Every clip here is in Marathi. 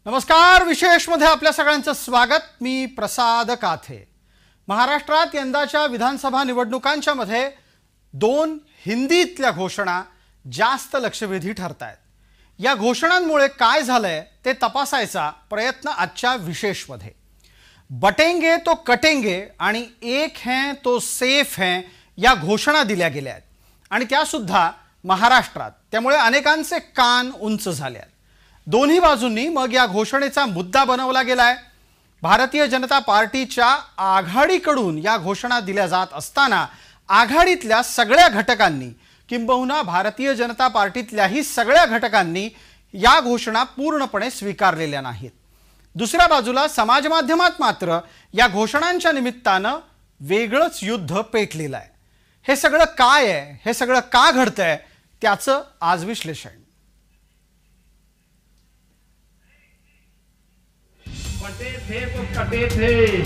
नमस्कार, विशेष मध्ये आपल्या सगळ्यांचं स्वागत। मी प्रसाद काथे। महाराष्ट्रात यंदाच्या विधानसभा निवडणुकांच्या मध्ये दोन हिंदीतल्या घोषणा जास्त लक्षवेधी ठरतायत। या घोषणांमुळे काय झालंय ते तपासायचा प्रयत्न आजच्या विशेष मध्ये। बटेंगे तो कटेंगे आणि एक है तो सेफ है या घोषणा दिल्या गेल्या आहेत आणि त्या सुद्धा महाराष्ट्रात। त्यामुळे अनेकांचे कान उंच झाले आहेत। दोन्ही बाजूंनी मग या घोषणेचा मुद्दा बनवला गेलाय। भारतीय जनता पार्टीच्या आघाडीकडून या घोषणा दिल्या जात असताना आघाडीतल्या सगळ्या घटकांनी किंबहुना भारतीय जनता पार्टीतल्याही सगळ्या घटकांनी या घोषणा पूर्णपणे स्वीकारलेल्या नाहीत। दुसऱ्या बाजूला समाज माध्यमात मात्र या घोषणांच्या निमित्तानं वेगळंच युद्ध पेटलेलं आहे। हे सगळं काय आहे, हे सगळं का घडतंय, त्याचं आज विश्लेषण। बटे थे तो कटे थे।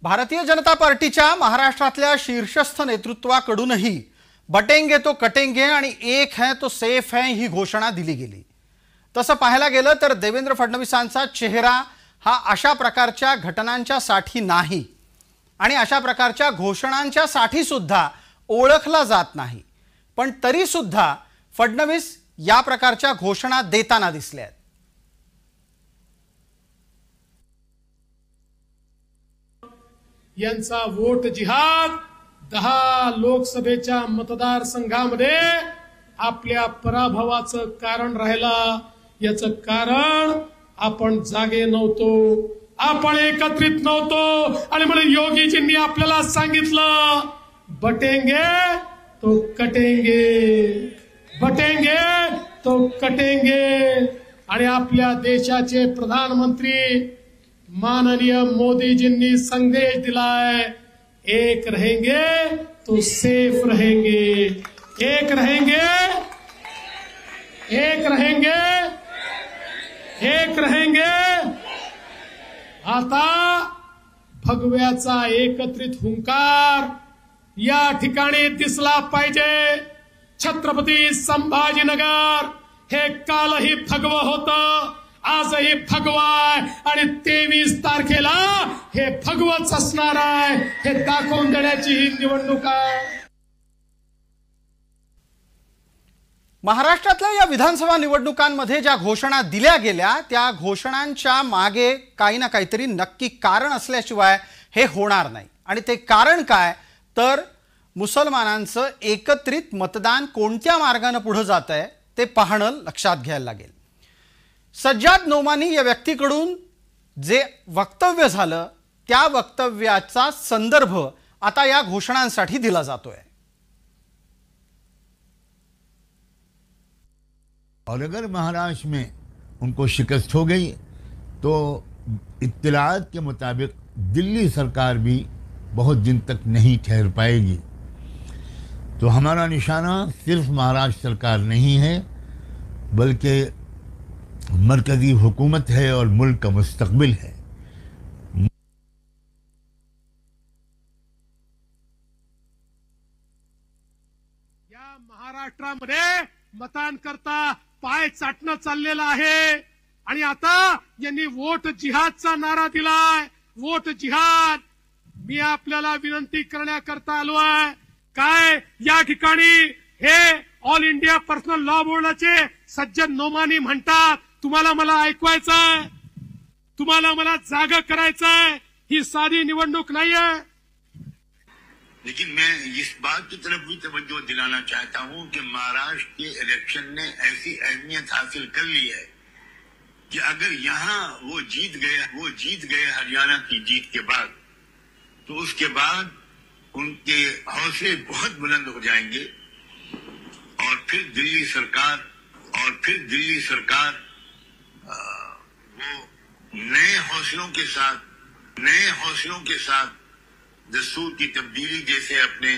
भारतीय जनता पार्टीच्या महाराष्ट्रातल्या शीर्षस्थ नेतृत्वाकडूनही बटेंगे तो कटेंगे आणि एक है तो सेफ है ही घोषणा दिली गेली। तसं पाहायला गेलं तर देवेंद्र फडणवीसांचा चेहरा हा अशा प्रकारच्या घटनांच्या साठी नाही आणि अशा प्रकारच्या घोषणांच्या साठी सुद्धा ओळखला जात नाही, पण तरी सुद्धा फडणवीस या प्रकारच्या घोषणा देताना दिसले आहेत। यांचा वोट जिहाद 10 लोकसभेच्या मतदारसंघामध्ये आपल्या पराभवाचं कारण राहिला। याचं कारण आपण जागे नव्हतो, आपण एकत्रित नव्हतो आणि म्हणून योगीजींनी आपल्याला सांगितलं बटेंगे तो कटेंगे, बटेंगे तो कटेंगे। आणि आपल्या देशाचे प्रधानमंत्री माननीय मोदीजींनी संदेश दिलाय, एक रहेंगे तो सेफ रहेंगे, एक रहेंगे, एक रहेंगे, एक रहेंगे। आता भगव्याचा एकत्रित हुंकार या ठिकाणी दिसला पाहिजे। छत्रपती संभाजीनगर हे कालही भगवं होतं, आजही भगवा आहे आणि 23 तारखेला हे भगवच असणार आहे, हे दाखवून देण्याची ही निवडणूक आहे। महाराष्ट्रातल्या या विधानसभा निवडणुकांमध्ये ज्या घोषणा दिल्या गेल्या त्या घोषणांच्या मागे काही ना काहीतरी नक्की कारण असल्याशिवाय हे होणार नाही। आणि ते कारण काय तर मुसलमानांचं एकत्रित मतदान कोणत्या मार्गाने पुढे जात आहे ते पाहणं लक्षात घ्यायला लागेल। सज्जाद नोमानी या व्यक्तीकडून जे वक्तव्य झालं त्या वक्तव्याचा संदर्भ आता या घोषणांसाठी दिला जातोय। और अगर महाराष्ट्र में उनको शिकस्त हो गई तो इत्तलात के मुताबिक दिल्ली सरकार भी बहुत दिन तक नहीं ठहर पाएगी। तो हमारा निशाना सिर्फ महाराष्ट्र सरकार नहीं है बल्कि मरकजी हुकूमत है और मुल्क का मुस्तकबिल है। या महाराष्ट्रामध्ये मतांकरता पाय चाटणं चाललेलं आहे आणि आता यांनी वोट जिहादचा नारा दिलाय, वोट जिहाद। मी आपल्याला विनंती करण्याकरता आलो आहे, काय या ठिकाणी हे ऑल इंडिया पर्सनल लॉ बोर्डाचे सज्जद नोमानी म्हणतात, तुम्हाला मला ऐकवायचंय, तुम्हाला मला जागा करायचंय, ही साधी निवडणूक नाहीये। लेकिन मैं इस बात की तरफ भी तवज्जो दिलाना चाहता हूं कि महाराष्ट्र के इलेक्शन ने ऐसी अहमियत हासिल कर ली है कि अगर यहां वो जीत गए हरियाणा की जीत के बाद, तो उसके बाद उनके हौसले बहुत बुलंद हो जाएंगे और फिर दिल्ली सरकार वो नए हौसलों के साथ दस्तूर की तब्दीली जैसे अपने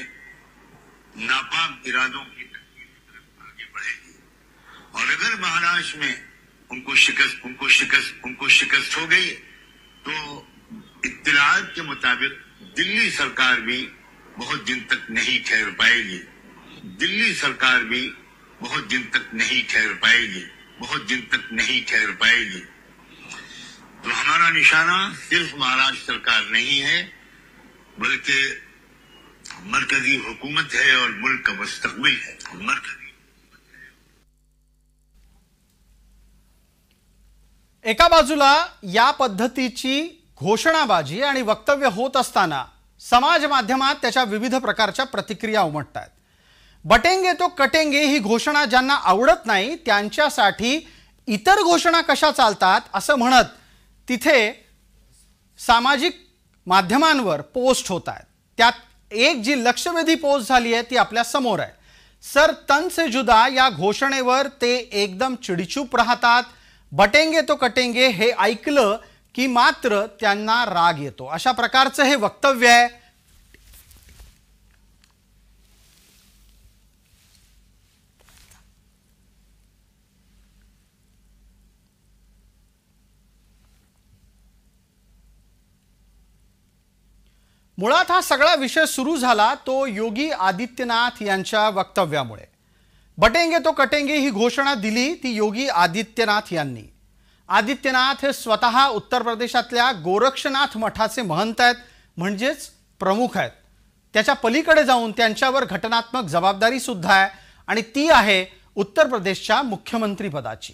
नापाक इरादों की तरफ आगे बढ़ेगी। और अगर महाराष्ट्र में उनको शिकस्त हो गई तो इत्तलात के मुताबिक दिल्ली सरकार भी बहुत दिन तक नहीं ठहर पाएगी। तो हमारा निशाना सिर्फ महाराष्ट्र सरकार नहीं है, बल्कि मरकजी हुकूमत है और मुल्क का मुस्तकबिल है। एका बाजूला या पद्धतीची घोषणाबाजी आणि वक्तव्य होत असताना समाज माध्यमात त्याच्या विविध प्रकारच्या प्रतिक्रिया उमटतात। बटेंगे तो कटेंगे ही घोषणा ज्यांना आवडत नाही त्यांच्यासाठी इतर घोषणा कशा चालतात असं म्हणत तिथे सामाजिक माध्यमांवर पोस्ट होत आहेत। त्यात एक जी लक्षवेधी पोस्ट झाली आहे ती आपल्या समोर आहे। सर तन से जुदा या घोषणेवर ते एकदम चिडीचूप राहतात। बटेंगे तो कटेंगे हे ऐकलं की मात्र त्यांना राग येतो, अशा प्रकारचं हे वक्तव्य आहे। मुळात हा सगळा विषय सुरू झाला तो योगी आदित्यनाथ यांच्या वक्तव्यामुळे। बटेंगे तो कटेंगे ही घोषणा दिली ती योगी आदित्यनाथ यांनी। आदित्यनाथ हे स्वतः उत्तर प्रदेशातल्या गोरक्षनाथ मठाचे महंत आहेत, म्हणजेच प्रमुख आहेत। त्याच्या पलीकडे जाऊन त्यांच्यावर घटनात्मक जबाबदारी सुद्धा आहे आणि ती आहे उत्तर प्रदेशच्या मुख्यमंत्री पदाची।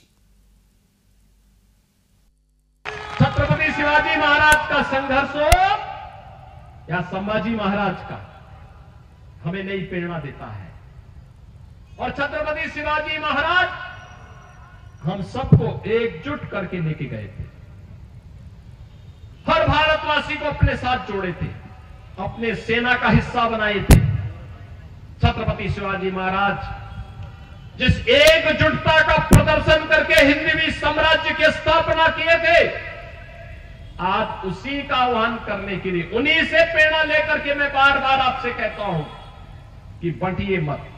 छत्रपति शिवाजी महाराज का संघर्ष हो या संभाजी महाराज का, हमें नई प्रेरणा देता है। और छत्रपति शिवाजी महाराज हम सबको एकजुट करके लेके गए थे, हर भारतवासी को अपने साथ जोड़े थे, अपने सेना का हिस्सा बनाए थे। छत्रपति शिवाजी महाराज जिस एकजुटता का प्रदर्शन करके हिंदवी साम्राज्य की स्थापना किए थे, आज उसी का आह्वान करने के लिए उन्हीं से प्रेरणा लेकर के मैं बार बार आपसे कहता हूं कि बंटिए मत।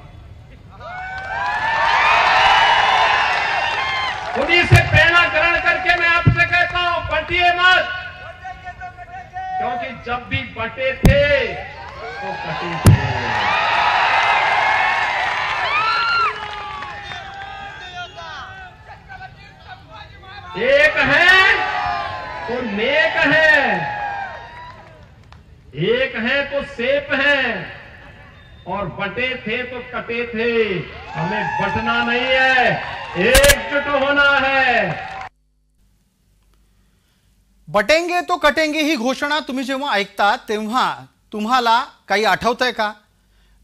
उन्हीं से प्रेरणा ग्रहण करके मैं आपसे कहता हूं बंटिए मत, क्योंकि जब भी बटे थे तो कटे थे। एक है तो नेक है, एक है तो सेफ है, और बटे थे तो कटे थे। हमें बटना नहीं है, एकजुट होना है। बटेंगे तो कटेंगे ही घोषणा तुम्ही जेव्हा ऐकता तेव्हा तुम्हाला काही आठवतंय का?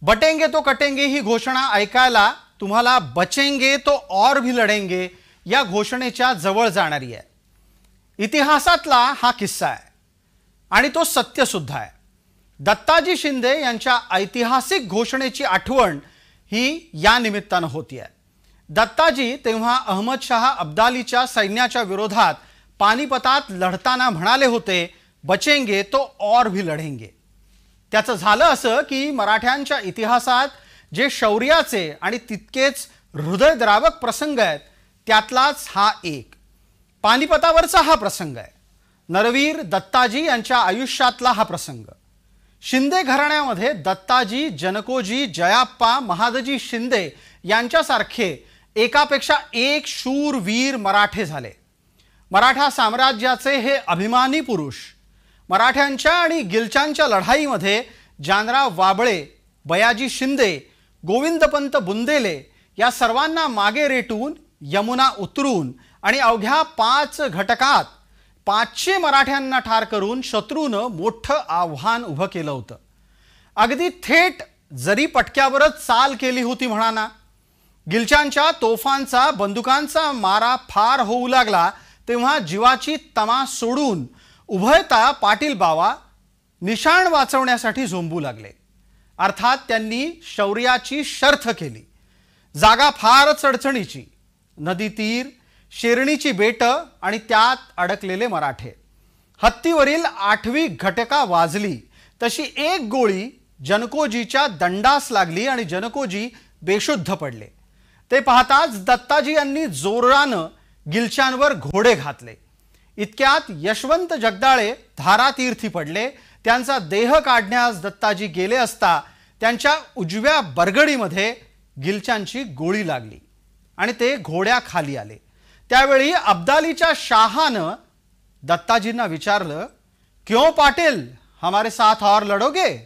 बटेंगे तो कटेंगे ही घोषणा ऐकायला तुम्हाला बचेंगे तो और भी लढेंगे या घोषणेच्या जवळ जाणारी आहे। इतिहासातला हा किस्सा आहे आणि तो सत्य सुद्धा आहे। दत्ताजी शिंदे यांच्या ऐतिहासिक घोषणेची आठवण ही या निमित्तानं होती आहे। दत्ताजी तेव्हा अहमदशाह अब्दालीच्या सैन्याच्या विरोधात पानिपतात लढताना म्हणाले होते बचेंगे तो और भी लढेंगे। त्याचं झालं असं की मराठ्यांच्या इतिहासात जे शौर्याचे आणि तितकेच हृदयद्रावक प्रसंग आहेत त्यातलाच हा एक पानिपतावरचा हा प्रसंग आहे। नरवीर दत्ताजी यांच्या आयुष्यातला हा प्रसंग। शिंदे घराण्यामध्ये दत्ताजी, जनकोजी, जयाप्पा, महादजी शिंदे यांच्यासारखे एकापेक्षा एक शूरवीर मराठे झाले। मराठा साम्राज्याचे हे अभिमानी पुरुष मराठ्यांच्या आणि गिलच्यांच्या लढाईमध्ये जानराव वाबळे, बयाजी शिंदे, गोविंदपंत बुंदेले या सर्वांना मागे रेटून यमुना उतरून आणि अवघ्या 5 घटकात 500 मराठ्यांना ठार करून शत्रूनं मोठं आव्हान उभं केलं होतं। अगदी थेट जरी पटक्यावरच चाल केली होती म्हणाना। गिलच्यांच्या तोफांचा, बंदुकांचा मारा फार होऊ लागला तेव्हा जीवाची तमा सोडून उभयता पाटील बावा निशाण वाचवण्यासाठी झोंबू लागले। अर्थात त्यांनी शौर्याची शर्थ केली। जागा फारच अडचणीची, नदी तीर, शेरणीची बेटं आणि त्यात अडकलेले मराठे। हत्तीवरील 8वी घटका वाजली तशी एक गोळी जनकोजीच्या दंडास लागली आणि जनकोजी बेशुद्ध पडले। ते पाहताच दत्ताजी यांनी जोरानं गिलच्यांवर घोडे घातले. इतक्यात यशवंत जगदाळे धारातीर्थी पडले. त्यांचा देह काढण्यास दत्ताजी गेले असता त्यांच्या उजव्या बरगडीमध्ये गिलच्यांची गोळी लागली आणि ते घोड्याखाली आले. त्यावेळी अब्दालीच्या शाहानं दत्ताजींना विचारलं, क्यों पाटिल, हमारे साथ और लढोगे?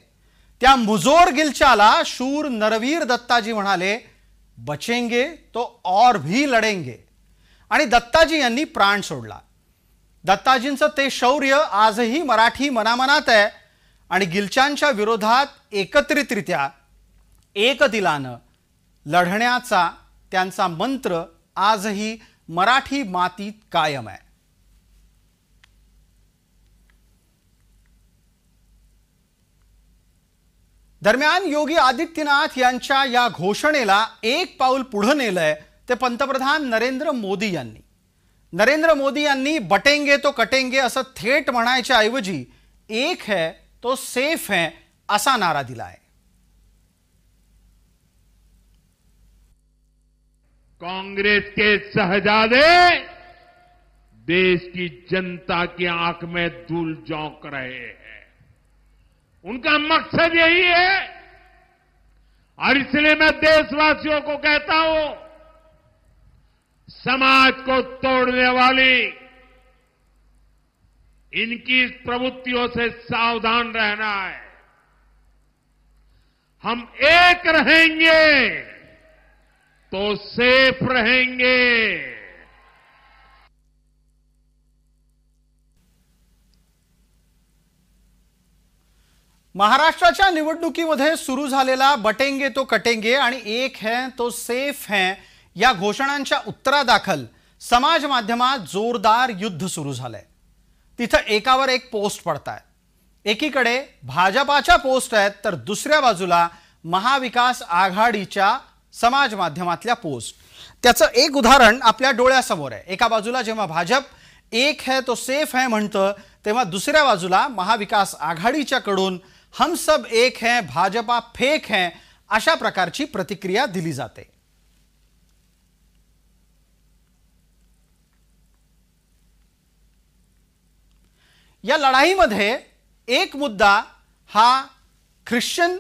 त्या मुजोर गिलच्याला शूर नरवीर दत्ताजी म्हणाले, बचेंगे तो और भी लढेंगे. आणि दत्ताजी यांनी प्राण सोडला. दत्ताजींचं ते शौर्य आजही मराठी मनामनात आहे आणि गिलच्यांच्या विरोधात एकत्रितरित्या एक दिलानं लढण्याचा त्यांचा मंत्र आजही मराठी मातीत कायम आहे. दरम्यान योगी आदित्यनाथ यांच्या या घोषणेला एक पाऊल पुढे नेलंय ते पंतप्रधान नरेंद्र मोदी यांनी. नरेंद्र मोदी यांनी बटेंगे तो कटेंगे असं थेट म्हणायच्या ऐवजी एक है तो सेफ है असा नारा दिलाय. कांग्रेस के शहजादे देश की जनता की आंख में धूल झोंक रहे हैं. उनका मकसद यही है और इसलिए मैं देशवासियों को कहता हूं, समाज को तोड़ने वाली इनकी प्रवृत्तियों से सावधान रहना है. हम एक रहेंगे तो सेफ रहेंगे. महाराष्ट्राच्या निवडणुकीमध्ये सुरू झालेला बटेंगे तो कटेंगे आणि एक है तो सेफ है या घोषणांच्या उत्तरादाखल समाज माध्यमात जोरदार युद्ध सुरू झालंय. तिथं एकावर एक पोस्ट पडतायत. एकीकडे भाजपाच्या पोस्ट आहेत तर दुसऱ्या बाजूला महाविकास आघाडीच्या समाज माध्यमातल्या पोस्ट. त्याचं एक उदाहरण आपल्या डोळ्यासमोर आहे. एका बाजूला जेव्हा भाजप एक है तो सेफ है म्हणतं तेव्हा दुसऱ्या बाजूला महाविकास आघाडीच्याकडून हम सब एक हैं, भाजपा फेक हैं अशा प्रकारची प्रतिक्रिया दिली जाते. या लढाईमध्ये एक मुद्दा हा ख्रिश्चन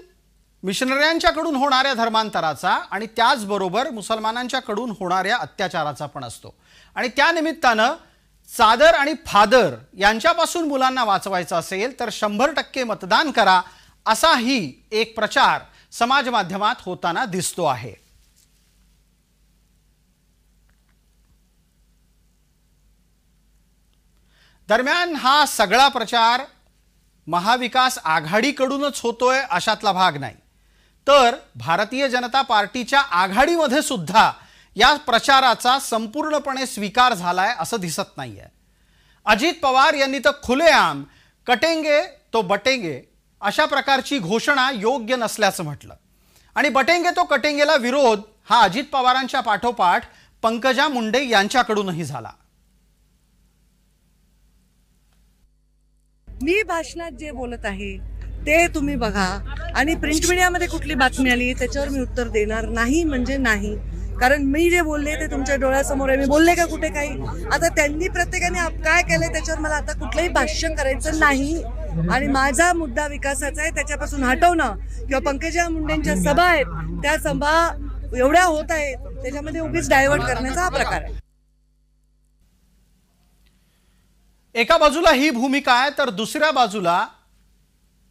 मिशनऱ्यांच्याकडून होणाऱ्या धर्मांतराचा आणि त्याचबरोबर मुसलमानांच्याकडून होणाऱ्या अत्याचाराचा पण असतो. आणि त्या निमित्तानं चादर आणि फादर यांच्यापासून मुलांना वाचवायचं असेल तर 100% मतदान करा असाही एक प्रचार समाज माध्यमात होताना दिसतो आहे. दरम्यान हा सगळा प्रचार महाविकास आघाडीकडूनच होतोय अशातला भाग नाही, तर भारतीय जनता पार्टीच्या आघाडीमध्ये सुद्धा या प्रचाराचा संपूर्णपणे स्वीकार झालाय असं दिसत नाहीये. अजित पवार यांनी तर खुलेआम कटेंगे तो बटेंगे अशा प्रकारची घोषणा योग्य नसल्याचं म्हटलं आणि बटेंगे तो कटेंगेला विरोध हा अजित पवारांच्या पाठोपाठ पंकजा मुंडे यांच्याकडूनही झाला. मी भाषणात जे बोलत आहे ते तुम्ही बघा आणि प्रिंट मीडियामध्ये कुठली बातमी आली त्याच्यावर मी उत्तर देणार नाही म्हणजे नाही. कारण मी जे बोलले ते तुमच्या डोळ्यासमोर आहे. मी बोलले का कुठे काही? आता त्यांनी प्रत्येकाने काय केलंय त्याच्यावर मला आता कुठलंही भाष्य करायचं नाही. आणि माझा मुद्दा विकासाचा आहे, त्याच्यापासून हटवणं किंवा पंकजा मुंडेंच्या सभा आहेत त्या सभा एवढ्या होत आहेत त्याच्यामध्ये उगीच डायव्हर्ट करण्याचा हा प्रकार आहे. एका बाजूला ही भूमिका आहे तर दुसऱ्या बाजूला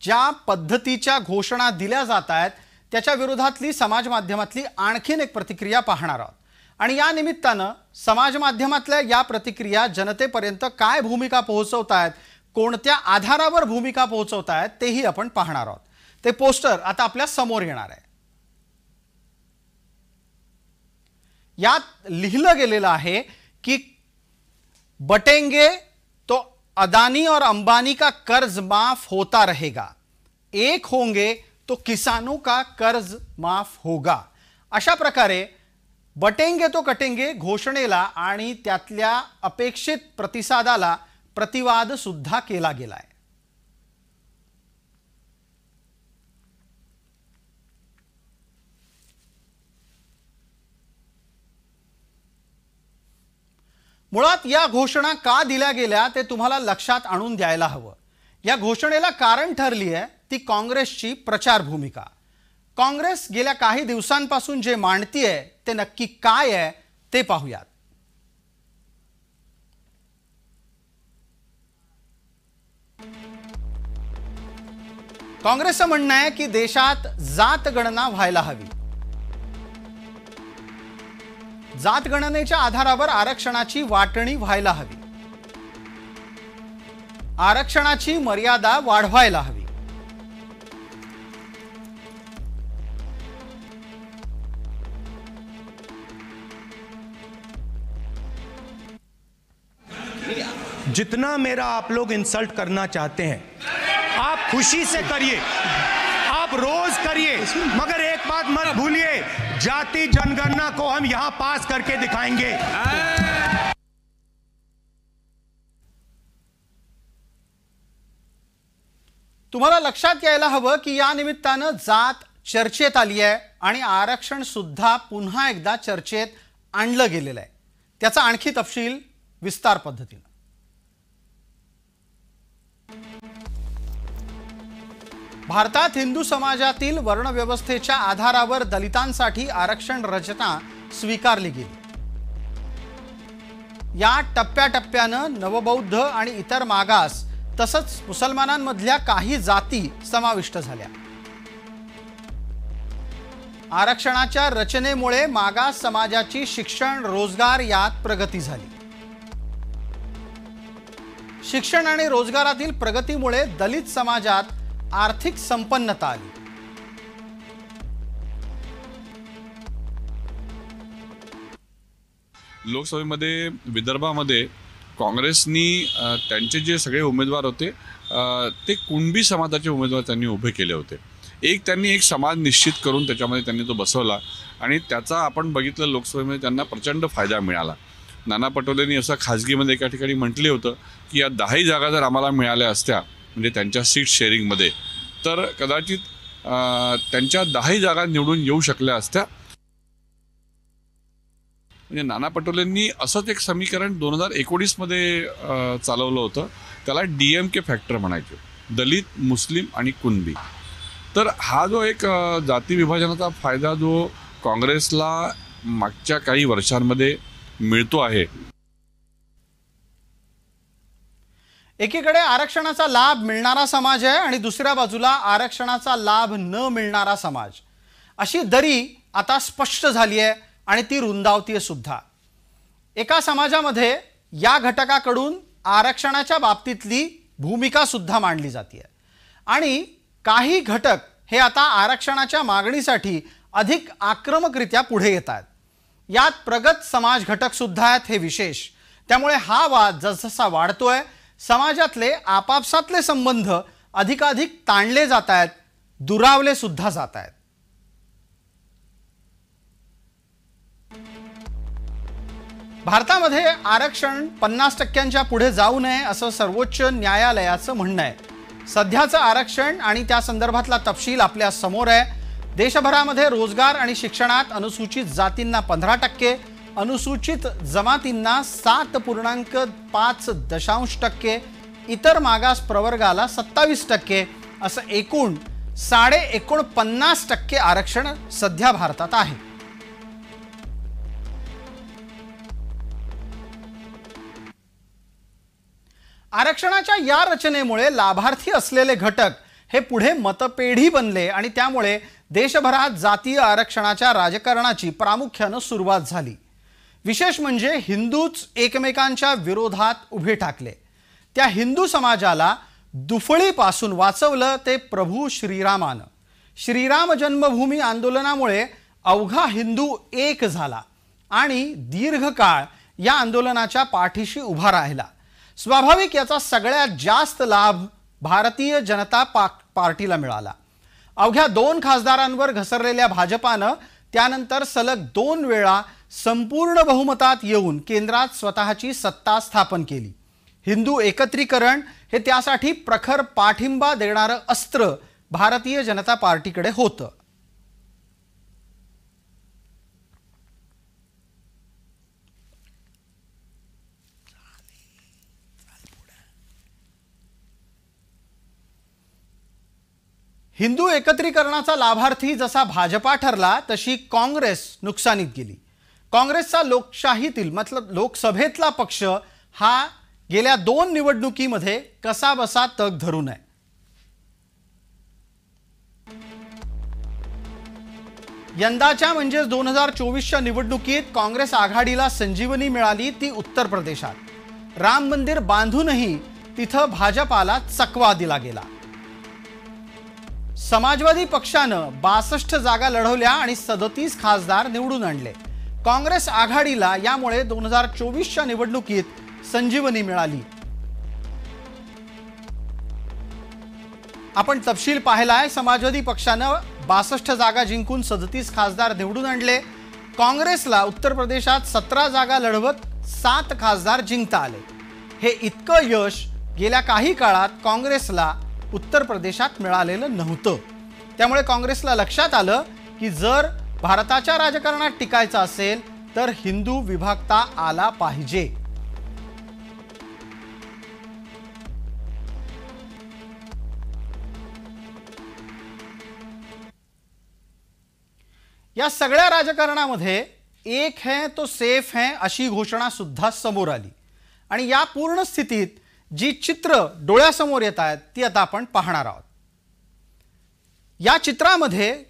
ज्या पद्धतीच्या घोषणा दिल्या जात आहेत त्याच्या विरोधातली समाज माध्यमातली आणखीन एक प्रतिक्रिया पाहणार आहोत. आणि या निमित्तानं समाज माध्यमातल्या या प्रतिक्रिया जनतेपर्यंत काय भूमिका पोहोचवतायत, कोणत्या आधारावर भूमिका पोहोचवतायत तेही आपण पाहणार आहोत. ते पोस्टर आता आपल्या समोर येणार आहे. यात लिहिलं गेलेलं आहे की बटेंगे तो अदानी और अंबानी का कर्ज माफ होता रहेगा, एक होंगे तो किसानों का कर्ज माफ होगा. अशा प्रकारे बटेंगे तो कटेंगे घोषणेला आणि त्यातल्या अपेक्षित प्रतिसादाला प्रतिवाद सुद्धा केला गेलाय. मुळात या घोषणा का दिल्या गेल्या ते तुम्हाला लक्षात आणून द्यायला हवं. या घोषणेला कारण ठरली आहे ती काँग्रेसची प्रचार भूमिका. काँग्रेस गेल्या काही दिवसांपासून जे मांडतीये ते नक्की काय आहे ते पाहूयात. काँग्रेसचं म्हणणं आहे की देशात जात गणना व्हायला हवी. जात गणनेच्या आधारावर आरक्षणाची वाटणी व्हायला हवी. आरक्षणाची मर्यादा वाढवायला हवी. जितना मेरा आप लोग इंसल्ट करना चाहते हैं आप खुशी से करिए, आप रोज करिए, मगर एक बात मत भूलिए, जाति जनगणना को हम यहां पास करके दिखाएंगे. तुम्हाला लक्षात यायला हवं की या निमित्तानं जात चर्चेत आली आहे आणि आरक्षण सुद्धा पुन्हा एकदा चर्चेत आणलं गेलेलं आहे. त्याचा आणखी तपशील विस्तार पद्धतीनं. भारतात हिंदू समाजातील वर्णव्यवस्थेच्या आधारावर दलितांसाठी आरक्षण रचना स्वीकारली गेली. या टप्प्याटप्प्यानं नवबौद्ध आणि इतर मागास तसंच मुसलमानांमधल्या काही जाती समाविष्ट झाल्या. आरक्षणाच्या रचनेमुळे मागास समाजाची शिक्षण, रोजगार यात प्रगती झाली. शिक्षण आणि रोजगारातील प्रगतीमुळे दलित समाजात आर्थिक संपन्नता आली. लोकसभेमध्ये विदर्भामध्ये काँग्रेसनी त्यांचे जे सगळे उमेदवार होते ते कुणबी समाजाचे उमेदवार त्यांनी उभे केले होते. त्यांनी एक समाज निश्चित करून त्याच्यामध्ये त्यांनी तो बसवला आणि त्याचा आपण बघितलं लोकसभेमध्ये त्यांना प्रचंड फायदा मिळाला. नाना पटोलेंनी असं खाजगीमध्ये एका ठिकाणी म्हटले होतं की या 10 जागा जर आम्हाला मिळाल्या असत्या म्हणजे त्यांच्या सीट शेअरिंगमध्ये तर कदाचित त्यांच्या 10 जागा निवडून येऊ शकल्या असत्या. म्हणजे नाना पटोलेंनी असंच एक समीकरण 2019 मध्ये चालवलं होतं. त्याला DMK फॅक्टर म्हणायचे, दलित, मुस्लिम आणि कुणबी. तर हा जो एक जाती विभाजनाचा फायदा जो काँग्रेसला मागच्या काही वर्षांमध्ये मिळतो आहे. एकीकडे आरक्षणाचा लाभ मिळणारा समाज आहे आणि दुसऱ्या बाजूला आरक्षणाचा लाभ न मिळणारा समाज. अशी दरी आता स्पष्ट झाली आहे आणि ती रुंदावतीये सुद्धा. एका समाजामध्ये या घटकाकडून आरक्षणाच्या बाबतीतली भूमिका सुद्धा मांडली जाते आणि काही घटक हे आता आरक्षणाच्या मागणीसाठी अधिक आक्रमकरित्या पुढे येत आहेत. यात प्रगत समाज घटक सुद्धा आहेत, हे विशेष. त्यामुळे हा वाद जसजसा वाढतोय समाजातले आपापसातले संबंध अधिकाधिक ताणले जात आहेत, दुरावले सुद्धा जात आहेत. भारतामध्ये आरक्षण 50% पुढे जाऊ नये असं सर्वोच्च न्यायालयाचं म्हणणं आहे. सध्याचं आरक्षण आणि त्या संदर्भातला तपशील आपल्या समोर आहे. देशभरामध्ये रोजगार आणि शिक्षणात अनुसूचित जातींना 15%, अनुसूचित जमातींना 7.5%, इतर मागास प्रवर्गाला 27%, असं एकूण 49.5% आरक्षण सध्या भारतात आहे. आरक्षणाच्या या रचनेमुळे लाभार्थी असलेले घटक हे पुढे मतपेढी बनले आणि त्यामुळे देशभरात जातीय आरक्षणाच्या राजकारणाची प्रामुख्याने सुरुवात झाली. विशेष म्हणजे हिंदूच एकमेकांच्या विरोधात उभे ठाकले. त्या हिंदू समाजाला दुफळीपासून वाचवलं ते प्रभू श्रीरामानं. श्रीराम जन्मभूमी आंदोलनामुळे अवघा हिंदू एक झाला आणि दीर्घकाळ या आंदोलनाच्या पाठीशी उभा राहिला. स्वाभाविक याचा सगळ्यात जास्त लाभ भारतीय जनता पार्टीला मिळाला. अवघ्या 2 खासदारांवर घसरलेल्या भाजपानं त्यानंतर सलग 2 वेळा संपूर्ण बहुमतात येऊन केंद्रात स्वतःची सत्ता स्थापन केली. हिंदू एकत्रीकरण हे त्यासाठी प्रखर पाठिंबा देणारं अस्त्र भारतीय जनता पार्टीकडे होतं. हिंदू एकत्रीकरणाचा लाभार्थी जसा भाजपा ठरला तशी काँग्रेस नुकसानीत गेली। काँग्रेसचा लोकशाहीतील मतलब लोकसभेतला पक्ष हा गेल्या 2 निवडणुकीमध्ये कसा बसा तग धरून आहे। यंदाच्या म्हणजे 2024च्या निवडणुकीत काँग्रेस आघाडीला संजीवनी मिळाली, ती उत्तर प्रदेशात। राम मंदिर बांधूनही तिथं भाजपाला चकवा दिला गेला। समाजवादी पक्षानं 62 जागा लढवल्या आणि 37 खासदार निवडून आणले। काँग्रेस आघाडीला यामुळे 2024च्या निवडणुकीत संजीवनी मिळाली। आपण तपशील पाहिलाय। समाजवादी पक्षानं 62 जागा जिंकून 37 खासदार निवडून आणले। काँग्रेसला उत्तर प्रदेशात 17 जागा लढवत 7 खासदार जिंकता आले। हे इतकं यश गेल्या काही काळात काँग्रेसला उत्तर प्रदेशात मिळालेलं नव्हतं। त्यामुळे काँग्रेसला लक्षात आलं की जर भारताच्या राजकारणात टिकायचं असेल तर हिंदू विभागता आला पाहिजे। या सगळ्या राजकारणामध्ये एक है तो सेफ है अशी घोषणा सुद्धा समोर आली आणि या पूर्ण स्थितीत जी चित्र डोळ्यासमोर येत आहेत ती आता आपण पाहणार आहोत। या चित्रामध्ये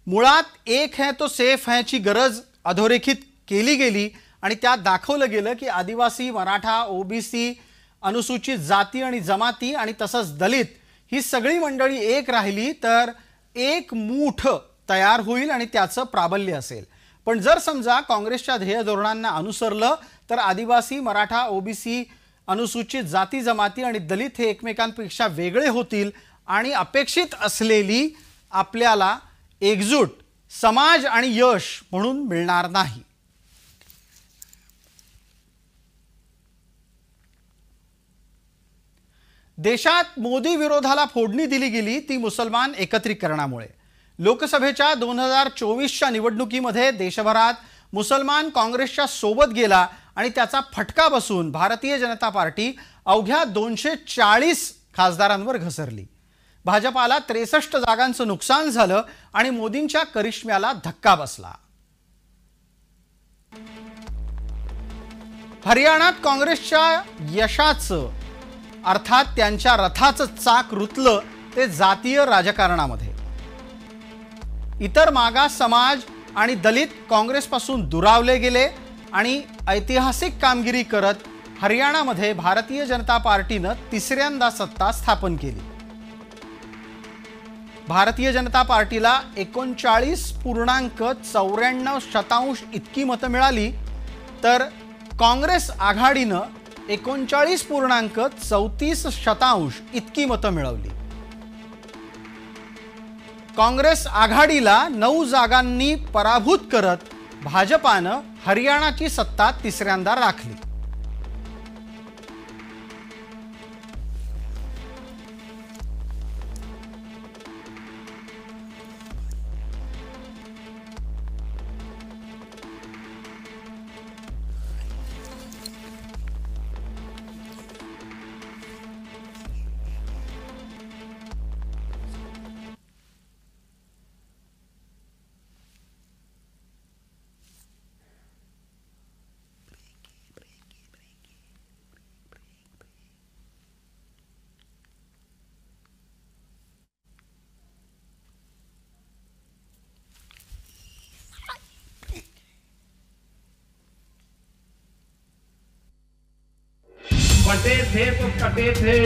मुळात एक है तो सेफ है ची गरज अधोरेखित केली गेली आणि त्यात दाखवलं गेलं की आदिवासी, मराठा, ओबीसी, अनुसूचित जाती आणि जमाती आणि तसंच दलित ही सगळी मंडळी एक राहिली तर एक मूठ तयार होईल आणि त्याचं प्राबल्य असेल। पण जर समजा काँग्रेसच्या ध्येय धोरणांना अनुसरलं तर आदिवासी, मराठा, ओबीसी, अनुसूचित जाती जमाती आणि दलित हे एकमेकांपेक्षा वेगळे होतील आणि अपेक्षित असलेली आपल्याला एकजूट समाज आणि यश म्हणून मिळणार नाही। देशात मोदी विरोधाला फोडणी दिली गेली ती मुसलमान एकत्रीकरणामुळे। लोकसभेच्या 2024च्या निवडणुकीमध्ये देशभरात मुसलमान काँग्रेसच्या सोबत गेला आणि त्याचा फटका बसून भारतीय जनता पार्टी अवघ्या 240 खासदारांवर घसरली। भाजपाला 63 जागांचं नुकसान झालं आणि मोदींच्या करिश्म्याला धक्का बसला। हरियाणात काँग्रेसच्या यशाचं अर्थात त्यांच्या रथाचं चाक रुतलं ते जातीय राजकारणामध्ये। इतर मागास समाज आणि दलित काँग्रेसपासून दुरावले गेले आणि ऐतिहासिक कामगिरी करत हरियाणामध्ये भारतीय जनता पार्टीनं तिसऱ्यांदा सत्ता स्थापन केली। भारतीय जनता पार्टीला 39.94% इतकी मतं मिळाली तर काँग्रेस आघाडीनं 39.34% इतकी मतं मिळवली। काँग्रेस आघाडीला 9 जागांनी पराभूत करत भाजपानं हरियाणाची सत्ता तिसऱ्यांदा राखली। बटे थे तो कटे थे।